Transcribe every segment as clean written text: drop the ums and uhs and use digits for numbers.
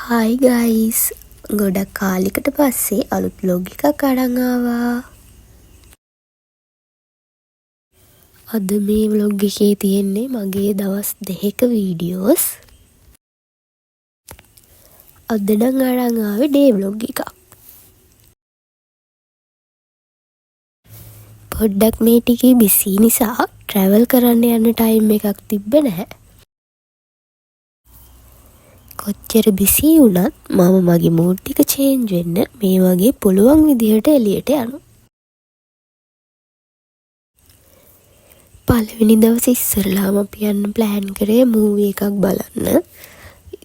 Hi guys, ගොඩක් කාලෙකට පස්සේ අලුත් vlog එකක් අරන් ආවා. අද මේ vlog එකේ තියෙන්නේ මගේ දවස් 2ක වීඩියෝස්. අද නම් අරන් ආවේ ඩේ vlog එකක්. පොඩ්ඩක් මේ ටිකේ බිසි නිසා travel කරන්න යන්න ටයිම් එකක් තිබ්බේ නැහැ. කොච්චර බිසි වුණත් මම මගේ මූඩ් එක චේන්ජ් වෙන්න මේ වගේ පුළුවන් විදිහට එළියට යනවා. පළවෙනි දවසේ ඉස්සරලාම අපි යන්න ප්ලෑන් කරේ මූවි එකක් බලන්න.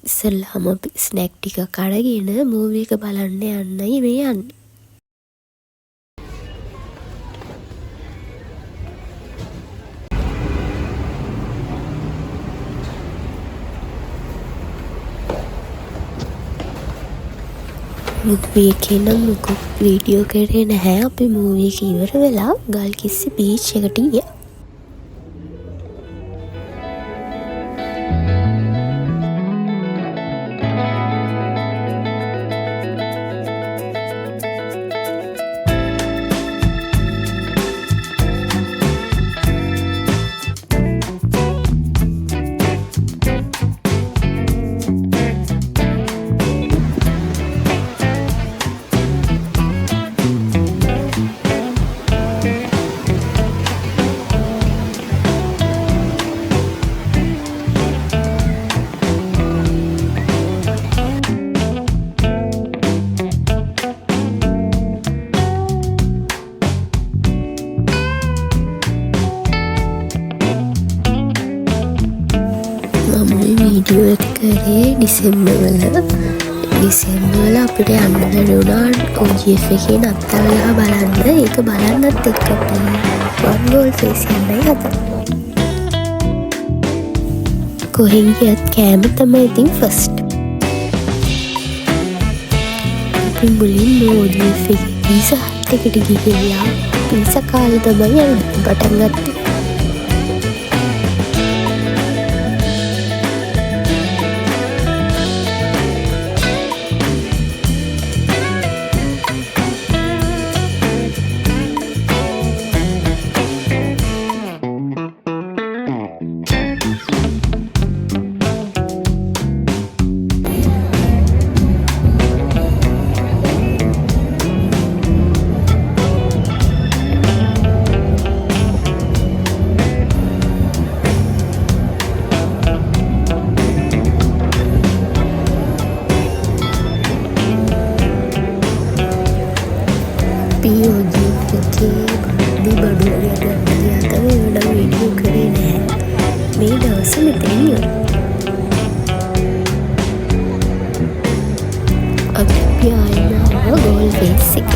ඉස්සරලාම අපි ස්නැක් ටිකක් අරගෙන මූවි එක බලන්න යන්නයි මේ යන්නේ. मूवी එකේ නම් මොකක් වීඩියෝ කරේ නැහැ. අපි මූවි එක ඉවර වෙලා ගල්කිස්සි බීච් එකට ගියා. වීඩියෝ එක කරේ ඩිසෙම්බර් වල අපිට යන්න බැරි වුණා OGF එකේ නත්තල් ගහ බලන්න. ඒක බලන්නත් එක්ක අපි වන් ගෝල් ෆේස් යන්නයි හදන්නේ. කොහෙන් ගියත් කෑම තමයි ඉතින් ෆස්ට්. අපි මුලින්ම OGF එකේ පීසා හට් එකට ගිහිල්ලා පීසා කාලේ තමයි පටන් ගත්තේ. මේ දවස මෙතන අපි ආයෙම ගෝල් ෆේස් එකට.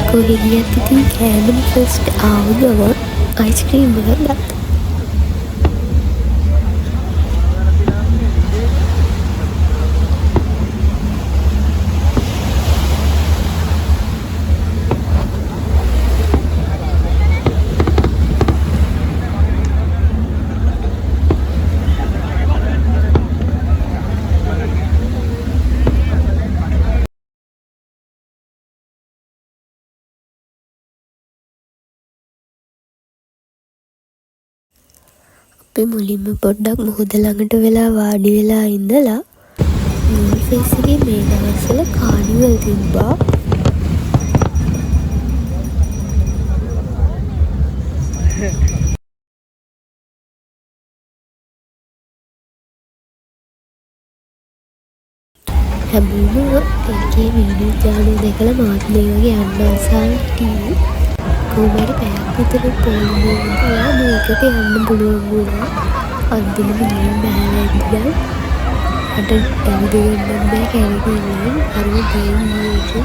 කොහෙ ගියත් ඉතින් කෑමෙන් ෆස්ට් ආව ගමන් අයිස්ක්‍රීම් එකක් ගත්තා. අපි මුලින්ම පොඩ්ඩක් මුහුද ළඟට වෙලා වාඩි වෙලා ඉඳලා ගෝල් ෆේස් එකේ මේ දවස්වල කානිවල් තිබ්බා. හැමෝම ඒකේ වීඩියෝ දාන දැකලා මාත් මේ වගේ යන්න ආසාවෙන් හිටියේ. කොහොමද පැයක් විතර පොළොවේ ඉඳලා මේකට යන්න පුළුවන් වුණා. අන්තිමට ගිහින් බෑලා ඉඳලා අට ඇවිදගෙන බෑ කැරකිලා හරිම දෙන්නේ.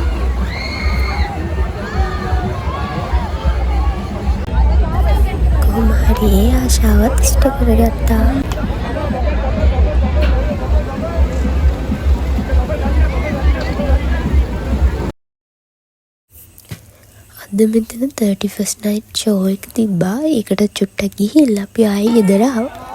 කොහොම හරි ඒ ආශාවත් ඉෂ්ට කරගත්තා. අද මෙතන 31st night show එක තිබ්බා. ඒකට චුට්ටක් ගිහිල්ලා අපි ආයෙ ගෙදර ආවා.